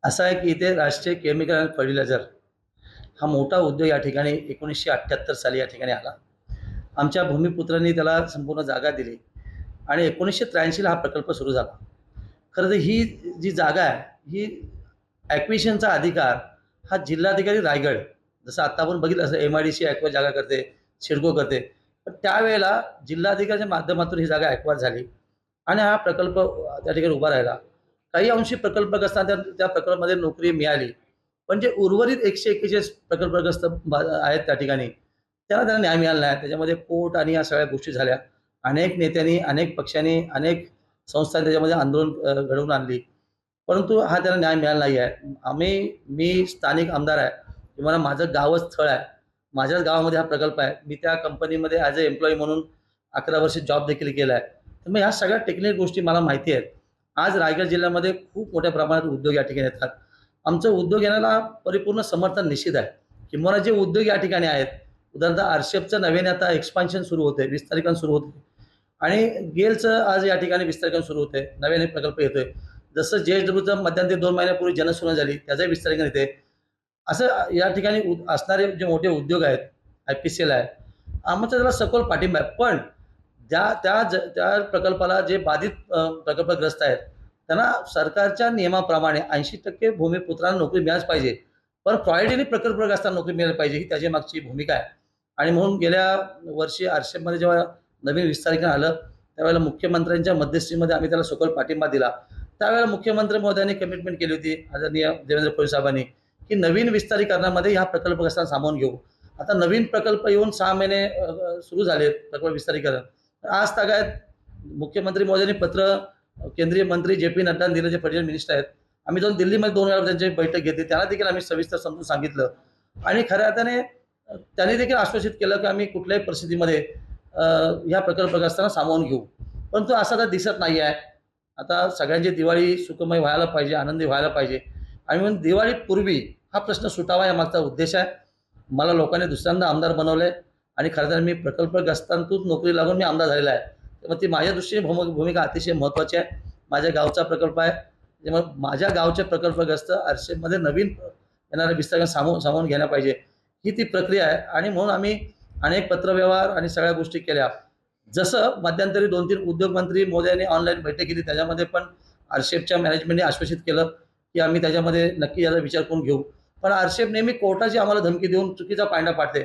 असं आहे की इथे राष्ट्रीय केमिकल अँड फर्टिलायझर हा मोठा उद्योग या ठिकाणी 1978 साली या ठिकाणी आला. आमच्या भूमिपुत्रांनी त्याला संपूर्ण जागा दिली आणि 1983 ला हा प्रकल्प सुरू झाला. खरं तर ही जी जागा आहे, ही ॲक्विजिशनचा अधिकार हा जिल्हाधिकारी रायगड, जसं आत्ता आपण बघितलं असं एम-आय-डी-सी ॲक्वायर जागा करते, सिडको करते. पण त्यावेळेला जिल्हाधिकाऱ्याच्या माध्यमातून ही जागा ॲक्वायर झाली आणि हा प्रकल्प त्या ठिकाणी उभा राहिला. काही अंशी प्रकल्पग्रस्त त्या त्या प्रकल्पामध्ये नोकरी मिळाली. पण जे उर्वरित 141 प्रकल्पग्रस्त आहेत त्या ठिकाणी, त्यांना न्याय मिळाला नाही. त्याच्यामध्ये कोर्ट आणि या सगळ्या गोष्टी झाल्या. अनेक नेत्यांनी, अनेक पक्षांनी, अनेक संस्थांनी त्याच्यामध्ये आंदोलन घडवून आणली. परंतु हा त्याला न्याय मिळाला नाही आहे. मी स्थानिक आमदार आहे. मला माझं गावच स्थळ आहे. माझ्याच गावामध्ये हा प्रकल्प आहे. मी त्या कंपनीमध्ये ॲज अ एम्प्लॉयी म्हणून 11 वर्ष जॉब देखील केला आहे. तर मग ह्या सगळ्या टेक्निकल गोष्टी मला माहिती आहेत. आज रायगड जिल्ह्यामध्ये खूप मोठ्या प्रमाणात उद्योग या ठिकाणी येतात. आमचं उद्योग येण्याला परिपूर्ण समर्थन निश्चित आहे. किंबहुना जे उद्योग या ठिकाणी आहेत, उदाहरणार्थ आरशेफचं नव्याने आता एक्सपान्शन सुरू होतंय, विस्तारीकरण सुरू होतंय आणि गेलचं आज या ठिकाणी विस्तारीकरण सुरू होतंय. नव्याने प्रकल्प येतोय. जसं JSWचं मध्यंतरी 2 महिन्यापूर्वी जनसुनवाई झाली, त्याचंही विस्तारीकरण येते. असं या ठिकाणी असणारे जे मोठे उद्योग आहेत, IPCL आहे, आमचा त्याला सखोल पाठिंबा आहे. पण त्या प्रकल्पाला जे बाधित प्रकल्पग्रस्त आहेत, त्यांना सरकारच्या नियमाप्रमाणे 80% भूमिपुत्रांना नोकरी मिळालीच पाहिजे. पण प्रायोरिटीने प्रकल्पग्रस्तांना नोकरी मिळाली पाहिजे, ही त्याची मागची भूमिका आहे. आणि म्हणून गेल्या वर्षी आरशेफमध्ये जेव्हा नवीन विस्तारीकरण आलं, त्यावेळेला मुख्यमंत्र्यांच्या मध्यस्थीमध्ये आम्ही त्याला सखोल पाठिंबा दिला. त्यावेळेला मुख्यमंत्री महोदयांनी कमिटमेंट केली होती, आदरणीय देवेंद्र फडणवीस साहेबांनी, की नवीन विस्तारीकरणामध्ये ह्या प्रकल्पग्रस्तांना सामावून घेऊ. आता नवीन प्रकल्प येऊन 6 महिने सुरू झालेत प्रकल्प विस्तारीकरण. आज तागायत मुख्यमंत्री महोदयांनी पत्र केंद्रीय मंत्री जे.पी. नड्डांना दिलं, जे फर्टिलायझर मिनिस्टर आहेत. आम्ही जाऊन दिल्लीमध्ये 2 वेळा त्यांची बैठक घेतली. त्यांना देखील आम्ही सविस्तर समजून सांगितलं आणि खऱ्या अर्थाने त्यांनी देखील आश्वासित केलं, की आम्ही कुठल्याही परिस्थितीमध्ये ह्या प्रकल्पग्रस्तांना सामावून घेऊ. परंतु असं आता दिसत नाही आहे. आता सगळ्यांची दिवाळी सुखमय व्हायला पाहिजे, आनंदी व्हायला पाहिजे आणि म्हणून दिवाळीपूर्वी हा प्रश्न सुटावा या मागचा उद्देश आहे. मला लोकांनी दुसऱ्यांदा आमदार बनवलंय आणि खरं तर मी प्रकल्पग्रस्तांतून नोकरी लागून मी आमदार झालेला आहे. त्यामुळे ती माझ्या दृष्टीने भूमिका अतिशय महत्त्वाची आहे. माझ्या गावचा प्रकल्प आहे. त्यामुळे माझ्या गावचे प्रकल्पग्रस्त आरशेफमध्ये नवीन येणारे विस्तार सामावून घ्यायला पाहिजे. ही ती प्रक्रिया आहे आणि म्हणून आम्ही अनेक पत्रव्यवहार आणि सगळ्या गोष्टी केल्या. जसं मध्यंतरी 2-3 उद्योगमंत्री महोदयांनी ऑनलाईन बैठक केली, त्याच्यामध्ये पण आरशेफच्या मॅनेजमेंटने आश्वासित केलं, की आम्ही त्याच्यामध्ये नक्की याचा विचार करून घेऊ. पण आरशेफ नेहमी कोर्टाची आम्हाला धमकी देऊन चुकीचा पायंडा पाडते.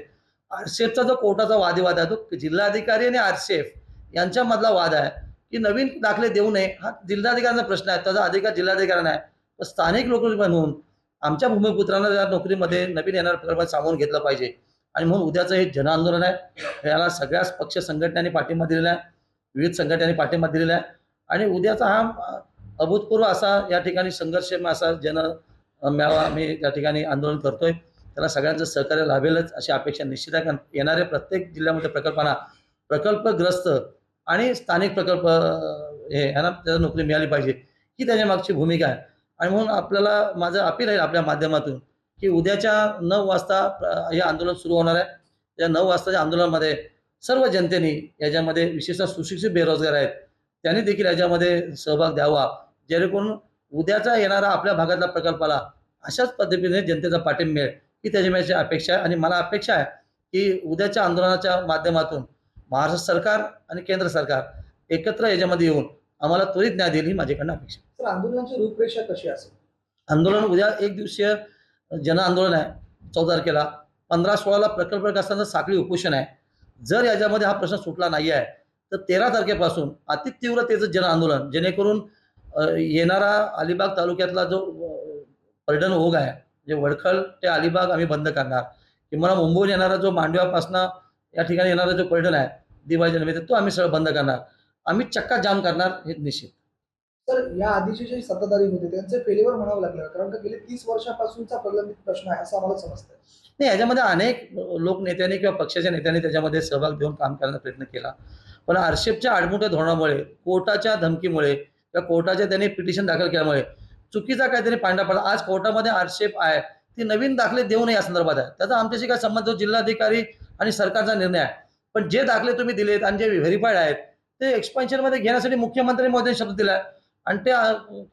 आरशेफचा जो कोर्टाचा वादविवाद आहे, तो जिल्हाधिकारी आणि आरशेफ यांच्यामधला वाद आहे, की नवीन दाखले देऊ नये, हा जिल्हाधिकाऱ्यांचा प्रश्न आहे. त्याचा अधिकार जिल्हाधिकाऱ्यांना आहे. पण स्थानिक लोक म्हणून आमच्या भूमिपुत्रांना या नोकरीमध्ये नवीन येणाऱ्या प्रकल्पात सामावून घेतलं पाहिजे आणि म्हणून उद्याचं हे जनआंदोलन आहे. याला सगळ्याच पक्ष संघटनांनी पाठिंबा दिलेला आहे. विविध संघटनांनी पाठिंबा दिलेला आहे आणि उद्याचा हा अभूतपूर्व असा या ठिकाणी संघर्षमय असा मेळावा आम्ही त्या ठिकाणी आंदोलन करतोय. त्याला सगळ्यांचं सहकार्य लाभेलच अशी अपेक्षा निश्चित आहे. कारण येणाऱ्या प्रत्येक जिल्ह्यामध्ये प्रकल्पांना प्रकल्पग्रस्त आणि स्थानिक प्रकल्प ह्यांना त्याला नोकरी मिळाली पाहिजे, ही त्याच्या मागची भूमिका आहे. आणि म्हणून आपल्याला माझं अपील आहे आपल्या माध्यमातून, की उद्याच्या 9 वाजता हे आंदोलन सुरू होणार आहे. या 9 वाजताच्या आंदोलनामध्ये सर्व जनतेने याच्यामध्ये विशेषतः सुशिक्षित बेरोजगार आहेत, त्यांनी देखील याच्यामध्ये सहभाग द्यावा. जेणेकरून उद्याचा येणारा आपल्या भागातल्या प्रकल्पाला अशाच पद्धतीने जनतेचा पाठिंबा मिळेल, ही त्याची माझी अपेक्षा आहे. आणि मला अपेक्षा आहे, की उद्याच्या आंदोलनाच्या माध्यमातून महाराष्ट्र सरकार आणि केंद्र सरकार एकत्र याच्यामध्ये येऊन आम्हाला त्वरित न्याय देईल, ही माझ्याकडनं अपेक्षा आहे. तर आंदोलनाची रूपरेषा कशी असेल? आंदोलन उद्या एक दिवसीय जनआंदोलन आहे 14 तारखेला. 15-16ला प्रकल्पग्रस्तांचं साखळी उपोषण आहे. जर याच्यामध्ये हा प्रश्न सुटला नाही आहे, तर 13 तारखेपासून अतितीव्रतेचं जनआंदोलन, जेणेकरून येणारा अलिबाग तालुक्यातला जो पर्यटन ओघ आहे, म्हणजे वडखळ ते अलिबाग आम्ही बंद करणार. किंवा मुंबईहून येणारा जो मांडव्यापासनं या ठिकाणी येणारा जो पर्यटन आहे दिवाळीच्या निमित्त, तो आम्ही सगळं बंद करणार. आम्ही चक्का जाम करणार हे निश्चित. तर या आधीचे जे सत्ताधारी होते त्यांचे फेल्युअर म्हणावं लागलं, कारण का गेले 30 वर्षापासूनचा प्रलंबित प्रश्न आहे असं आम्हाला समजतंय. नाही, याच्यामध्ये अनेक लोकनेत्यांनी किंवा पक्षाच्या नेत्यांनी त्याच्यामध्ये सहभाग देऊन काम करण्याचा प्रयत्न केला. पण आरशेफच्या आडमुठ्या धोरणामुळे, कोर्टाच्या धमकीमुळे किंवा कोर्टाच्या त्यांनी पिटिशन दाखल केल्यामुळे चुकीचा काहीतरी पांडा पडला. आज कोर्टामध्ये आरशेफ आहे, ती नवीन दाखले देऊ नये या संदर्भात आहे. त्याचा आमच्याशी काय संबंध, जिल्हाधिकारी आणि सरकारचा निर्णय आहे. पण जे दाखले तुम्ही दिलेत आणि जे व्हेरिफाईड आहेत, ते एक्सपान्शनमध्ये घेण्यासाठी मुख्यमंत्री महोदयांनी शब्द दिला. आणि ते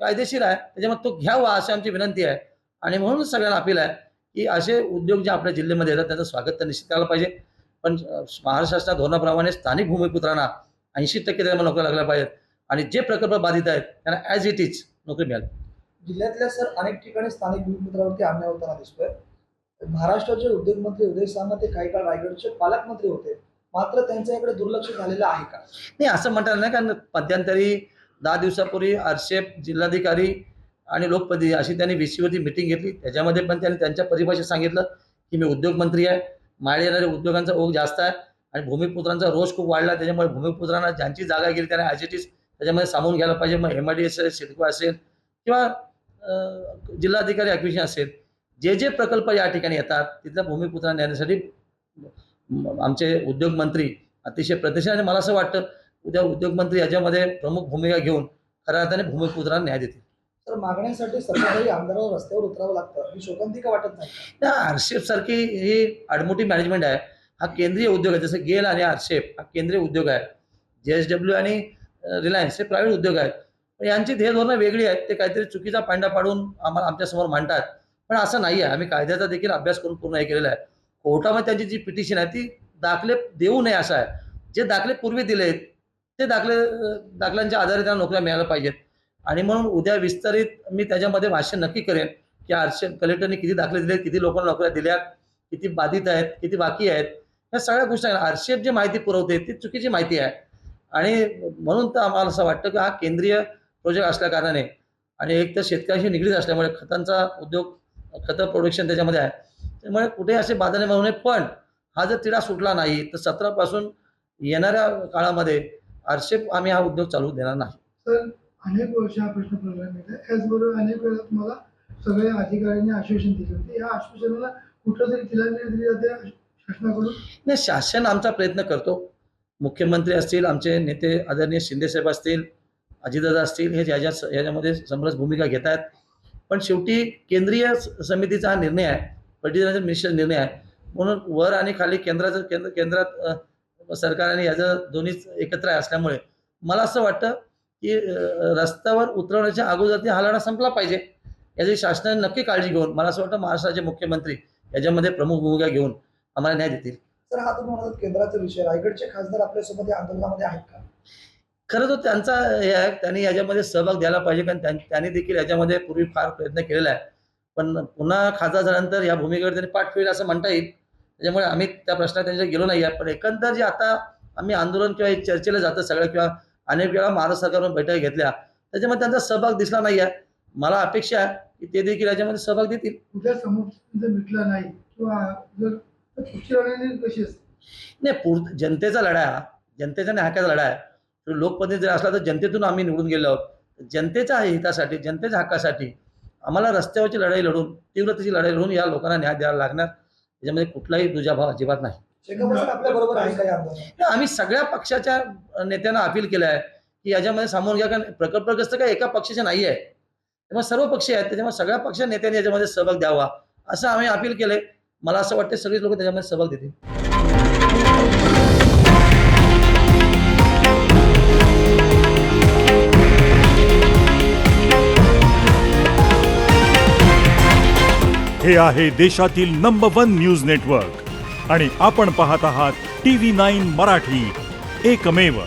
कायदेशीर आहे, त्याच्यामुळे तो घ्यावा अशी आमची विनंती आहे. आणि म्हणून सगळ्यांना अपील आहे की असे उद्योग जे आपल्या जिल्ह्यामध्ये येतात त्याचं स्वागत तर निश्चित करायला पाहिजे. पण महाराष्ट्र शासनाच्या धोरणाप्रमाणे स्थानिक भूमिपुत्रांना 80% त्यामध्ये नोकऱ्या लागल्या पाहिजेत आणि जे प्रकल्प बाधित आहेत त्यांना ॲज इट इज नोकरी मिळाली. जिल्ह्यातल्या सर अनेक ठिकाणी स्थानिक भूमिपुत्रावरती अन्याय होताना दिसतोय. महाराष्ट्राचे उद्योगमंत्री उदय सामंत हे काही काळ रायगडचे पालकमंत्री होते, मात्र त्यांच्या इकडे दुर्लक्ष झालेलं आहे का? नाही असं म्हणता नाही, कारण मध्यंतरी 10 दिवसापूर्वी आरशेप जिल्हाधिकारी आणि लोकप्रतिनिधी अशी त्यांनी VC वरती मिटिंग घेतली. त्याच्यामध्ये पण त्यांनी त्यांच्या परिभाषेत सांगितलं की मी उद्योगमंत्री आहे, माझ्या येणाऱ्या उद्योगांचा ओघ जास्त आहे आणि भूमिपुत्रांचा रोष खूप वाढला. त्याच्यामुळे भूमिपुत्रांना ज्यांची जागा गेली त्यांना ॲज इट इज त्याच्यामध्ये सामावून घ्यायला पाहिजे. मग MIDC असेल, सिडको असेल किंवा जिल्हाधिकारी ॲक्विजिशन असेल, जे जे प्रकल्प या ठिकाणी येतात तिथल्या भूमिपुत्रांना नेण्यासाठी आमचे उद्योगमंत्री अतिशय प्रतिष्ठा आणि मला असं वाटतं उद्या उद्योगमंत्री याच्यामध्ये प्रमुख भूमिका घेऊन खऱ्या अर्थाने भूमिपुत्रांना न्याय देतील. तर मागण्यासाठी सत्ताधारी आमदारांना रस्त्यावर उतरावं लागतं ही शोकांतिका वाटत नाही का? त्या आरशेप सारखी ही आडमोठी मॅनेजमेंट आहे. हा केंद्रीय उद्योग आहे. जसं गेल आणि आरशेप हा केंद्रीय उद्योग आहे. JSW आणि रिलायन्स हे प्रायव्हेट उद्योग आहेत. पण यांची ध्येय धोरणं वेगळी आहेत. ते काहीतरी चुकीचा पांडा पाडून आम्हाला आमच्यासमोर मांडतात. पण असं नाही आहे. आम्ही कायद्याचा देखील अभ्यास करून पूर्ण हे केलेला आहे. कोर्टामध्ये त्यांची जी पिटिशन आहे ती दाखले देऊ नये असं आहे. जे दाखले पूर्वी दिलेत ते दाखल्यांच्या आधारे त्यांना नोकऱ्या मिळायला पाहिजेत. आणि म्हणून उद्या विस्तारित मी त्याच्यामध्ये भाष्य नक्की करेन की आरशेप कलेक्टरने किती दाखले दिले, किती लोकांना नोकऱ्या दिल्या, किती बाधित आहेत, किती बाकी आहेत, या सगळ्या गोष्टी आहेत. आरशेप जी माहिती पुरवते ती चुकीची माहिती आहे. आणि म्हणून तर आम्हाला असं वाटतं की हा केंद्रीय प्रोजेक्ट असल्या कारणाने आणि एक तर शेतकऱ्याशी निगडीत असल्यामुळे खतांचा उद्योग, खतं प्रोडक्शन त्याच्यामध्ये आहे, त्यामुळे कुठे असे बाधा निर्माण होऊ नये. पण हा जर तिढा सुटला नाही तर 17 पासून येणाऱ्या काळामध्ये आरशेप आम्ही हा उद्योग चालू देणार नाही. तर अनेक वर्ष हा प्रश्न प्रलंबित आहे. त्याचबरोबर अनेक वेळा तुम्हाला सगळ्या अधिकाऱ्यांनी आश्वासन दिले होते. या आश्वासनाला कुठंतरी तिलांजली दिली जाते शासनाकडून? नाही, शासन आमचा प्रयत्न करतो. मुख्यमंत्री असतील, आमचे नेते आदरणीय शिंदेसाहेब असतील, अजितदादा असतील, हे याच्यामध्ये समरस भूमिका घेत आहेत. पण शेवटी केंद्रीय समितीचा हा निर्णय आहे, फर्टिलायझर मिनिस्टर निर्णय आहे. म्हणून वर आणि खाली केंद्रात सरकार आणि याचं दोन्हीच एकत्र असल्यामुळे मला असं वाटतं की रस्त्यावर उतरवण्याच्या अगोदर हा लढा संपला पाहिजे. याची शासनाने नक्की काळजी घेऊन मला असं वाटतं महाराष्ट्राचे मुख्यमंत्री याच्यामध्ये प्रमुख भूमिका घेऊन आम्हाला न्याय देतील. तर हा तुम्ही म्हणालात केंद्राचा विषय, रायगडचे खासदार आपल्यासोबत या आंदोलनामध्ये आहेत का? खरं तर त्यांचा हे आहे, त्यांनी याच्यामध्ये सहभाग द्यायला पाहिजे, कारण त्यांनी देखील याच्यामध्ये पूर्वी फार प्रयत्न केलेला आहे. पण पुन्हा खासदार झाल्यानंतर या भूमिकेवर त्यांनी पाठ फिरेल असं म्हणता येईल. त्याच्यामुळे आम्ही त्या प्रश्नात त्यांच्या गेलो नाही आहे. पण एकंदर जे आता आम्ही आंदोलन किंवा एक चर्चेला जातं सगळं किंवा अनेक वेळा महाराष्ट्र सरकारवर बैठका घेतल्या त्याच्यामध्ये त्यांचा सहभाग दिसला नाही आहे. मला अपेक्षा आहे की ते देखील याच्यामध्ये सहभाग देतील. उद्या समोर जर मिटला नाही किंवा जर पुढची रणनीती कशी असते? नाही, जनतेचा लढा आहे, जनतेच्या न्यायाचा लढा आहे. तर लोकप्रतिनिधी जर असला तर जनतेतून आम्ही निवडून गेलो आहोत. जनतेच्या हितासाठी, जनतेच्या हक्कासाठी आम्हाला रस्त्यावरची लढाई लढून, तीव्रतेची लढाई लढून या लोकांना न्याय द्यायला लागणार. त्याच्यामध्ये कुठलाही दुजाभाव अजिबात नाही. शेखर आपल्या बरोबर आहे का या आंदोलनात? आम्ही सगळ्या पक्षाच्या नेत्यांना अपील केलं आहे की याच्यामध्ये सामावून घ्या, कारण प्रकल्पग्रस्त काय एका पक्षाचे नाही आहे, त्यामुळे सर्व पक्ष आहेत. त्याच्यामुळे सगळ्या पक्ष नेत्यांनी याच्यामध्ये सहभाग द्यावा असं आम्ही अपील केले. मला असं वाटतं सगळेच लोक त्याच्यामध्ये सहभाग देतील. हे आहे देशातील नंबर 1 न्यूज नेटवर्क आणि आपण पाहत आहात TV9 मराठी, एकमेव.